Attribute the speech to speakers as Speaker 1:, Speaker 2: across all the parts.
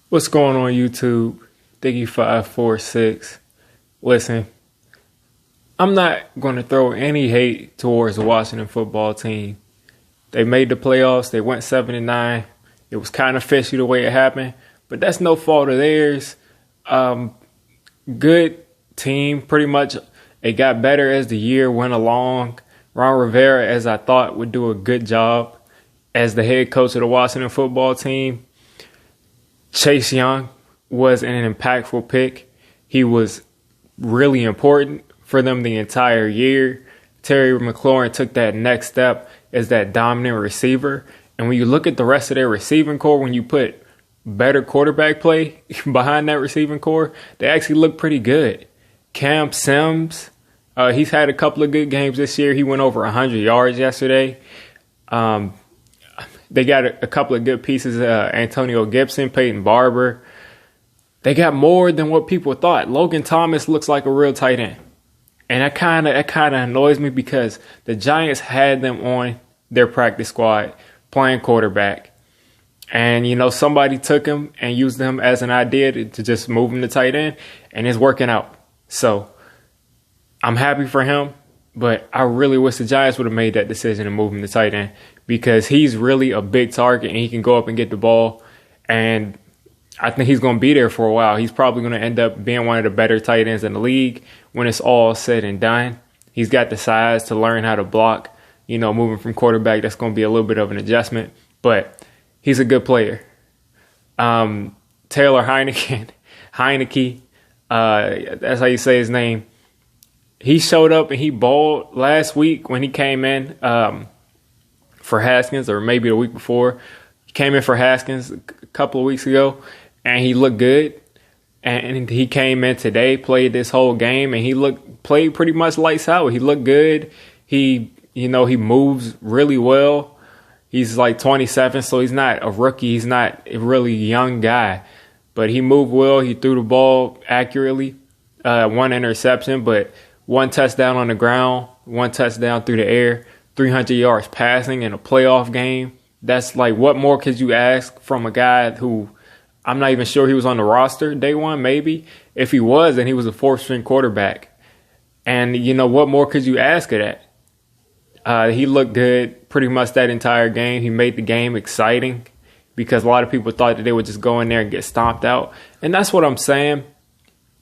Speaker 1: What's going on YouTube? Diggy546. Listen, I'm not going to throw any hate towards the Washington football team. They made the playoffs. They went 7-9. It was kind of fishy the way it happened, but that's no fault of theirs. Good team, pretty much. It got better as the year went along. Ron Rivera, as I thought, would do a good job as the head coach of the Washington football team. Chase Young was an impactful pick. He was really important for them the entire year. Terry McLaurin took that next step as that dominant receiver. And when you look at the rest of their receiving core, when you put better quarterback play behind that receiving core, they actually look pretty good. Cam Sims, he's had a couple of good games this year. He went over 100 yards yesterday. They got a couple of good pieces. Antonio Gibson, Peyton Barber. They got more than what people thought. Logan Thomas looks like a real tight end. And that kind of annoys me because the Giants had them on their practice squad playing quarterback. And, somebody took him and used them as an idea to just move him to tight end. And it's working out. So I'm happy for him. But I really wish the Giants would have made that decision to move him to tight end because he's really a big target and he can go up and get the ball. And I think he's going to be there for a while. He's probably going to end up being one of the better tight ends in the league when it's all said and done. He's got the size to learn how to block. Moving from quarterback, that's going to be a little bit of an adjustment. But he's a good player. Taylor Heinicke, that's how you say his name. He showed up and he balled last week when he came in for Haskins, or maybe the week before. He came in for Haskins a couple of weeks ago, and he looked good. And he came in today, played this whole game, and played pretty much lights out. He looked good. He moves really well. He's like 27, so he's not a rookie. He's not a really young guy, but he moved well. He threw the ball accurately. One interception, but one touchdown on the ground, one touchdown through the air, 300 yards passing in a playoff game. That's like, what more could you ask from a guy who I'm not even sure he was on the roster day one, maybe. If he was, then he was a fourth-string quarterback. And, what more could you ask of that? He looked good pretty much that entire game. He made the game exciting because a lot of people thought that they would just go in there and get stomped out. And that's what I'm saying.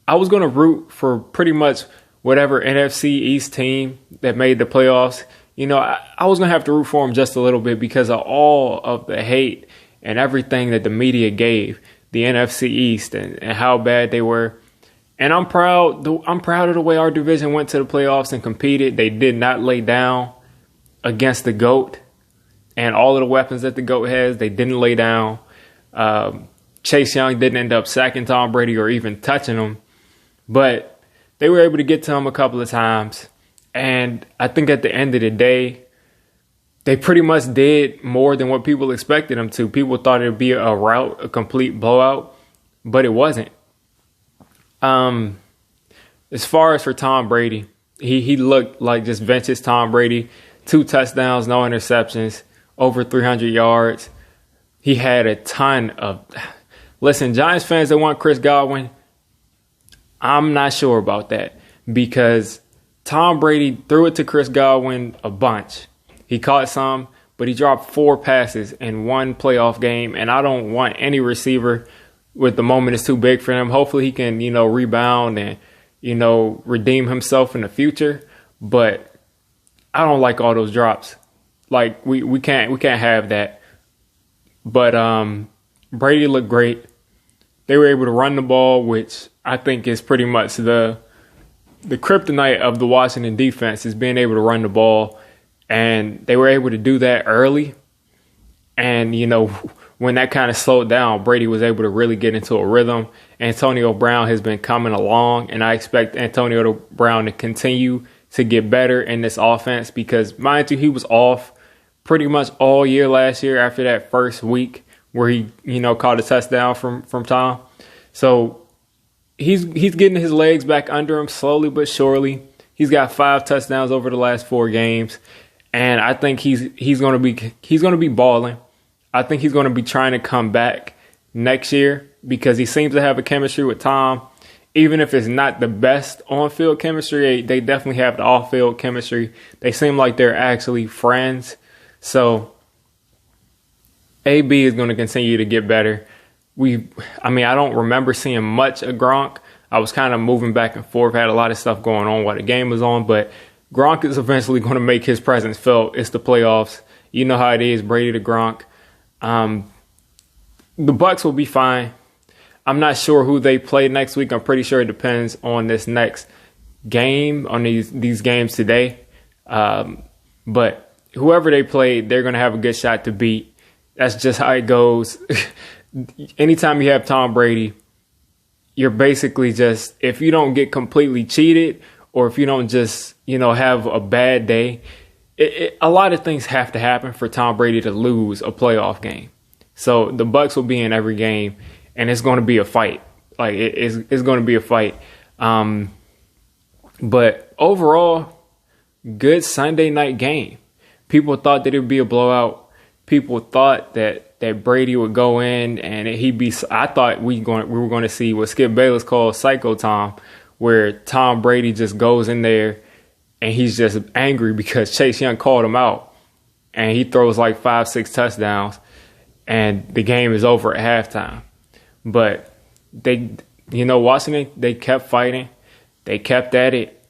Speaker 1: I was going to root for pretty much whatever NFC East team that made the playoffs. I was going to have to root for them just a little bit because of all of the hate and everything that the media gave the NFC East and how bad they were. And I'm proud of the way our division went to the playoffs and competed. They did not lay down against the GOAT and all of the weapons that the GOAT has. They didn't lay down. Chase Young didn't end up sacking Tom Brady or even touching him. But they were able to get to him a couple of times. And I think at the end of the day, they pretty much did more than what people expected them to. People thought it would be a complete blowout, but it wasn't. As far as for Tom Brady, he looked like just vintage Tom Brady. 2 touchdowns, no interceptions, over 300 yards. He had a ton of... Listen, Giants fans that want Chris Godwin, I'm not sure about that because Tom Brady threw it to Chris Godwin a bunch. He caught some, but he dropped 4 passes in one playoff game, and I don't want any receiver with the moment is too big for him. Hopefully he can, rebound and, redeem himself in the future, but I don't like all those drops. Like we can't have that. But Brady looked great. They were able to run the ball, which I think is pretty much the kryptonite of the Washington defense is being able to run the ball. And they were able to do that early. And, when that kind of slowed down, Brady was able to really get into a rhythm. Antonio Brown has been coming along, and I expect Antonio Brown to continue to get better in this offense because, mind you, he was off pretty much all year last year after that first week where he, caught a touchdown from Tom. So he's getting his legs back under him slowly but surely. He's got 5 touchdowns over the last 4 games. And I think he's going to be balling. I think he's going to be trying to come back next year because he seems to have a chemistry with Tom. Even if it's not the best on-field chemistry, they definitely have the off-field chemistry. They seem like they're actually friends. So AB is going to continue to get better. I don't remember seeing much of Gronk. I was kind of moving back and forth, had a lot of stuff going on while the game was on, but Gronk is eventually going to make his presence felt. It's the playoffs. You know how it is, Brady to Gronk. The Bucs will be fine. I'm not sure who they play next week. I'm pretty sure it depends on this next game, on these games today. But whoever they play, they're going to have a good shot to beat. That's just how it goes. Anytime you have Tom Brady, you're basically just, if you don't get completely cheated or if you don't just, have a bad day, a lot of things have to happen for Tom Brady to lose a playoff game. So the Bucs will be in every game, and it's going to be a fight. Like it's going to be a fight. But overall, good Sunday night game. People thought that it would be a blowout. People thought that Brady would go in and he'd be. I thought we were going to see what Skip Bayless calls Psycho Tom, where Tom Brady just goes in there and he's just angry because Chase Young called him out, and he throws like 5-6 touchdowns, and the game is over at halftime. But Washington, they kept fighting, they kept at it,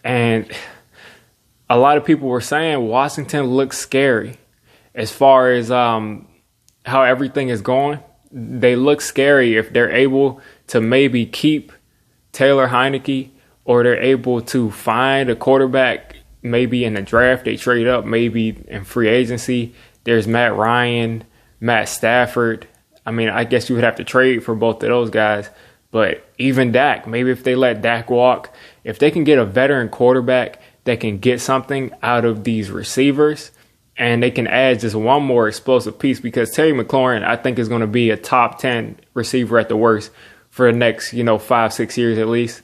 Speaker 1: and a lot of people were saying Washington looks scary as far as how everything is going. They look scary if they're able to maybe keep Taylor Heinicke, or they're able to find a quarterback, maybe in the draft, they trade up, maybe in free agency. There's Matt Ryan, Matt Stafford. I guess you would have to trade for both of those guys. But even Dak, maybe if they let Dak walk, if they can get a veteran quarterback that can get something out of these receivers, and they can add just one more explosive piece, because Terry McLaurin, I think, is going to be a top 10 receiver at the worst for the next, 5-6 years at least.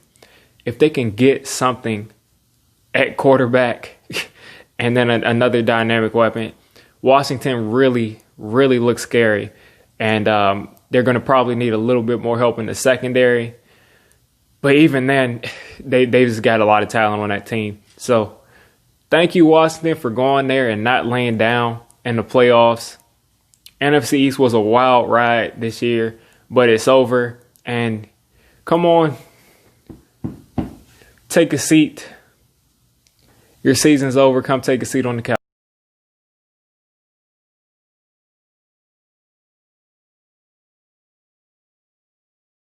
Speaker 1: If they can get something at quarterback and then another dynamic weapon, Washington really, really looks scary. And they're going to probably need a little bit more help in the secondary. But even then, they just got a lot of talent on that team. So thank you, Washington, for going there and not laying down in the playoffs. NFC East was a wild ride this year, but it's over. And come on, take a seat. Your season's over. Come take a seat on the couch.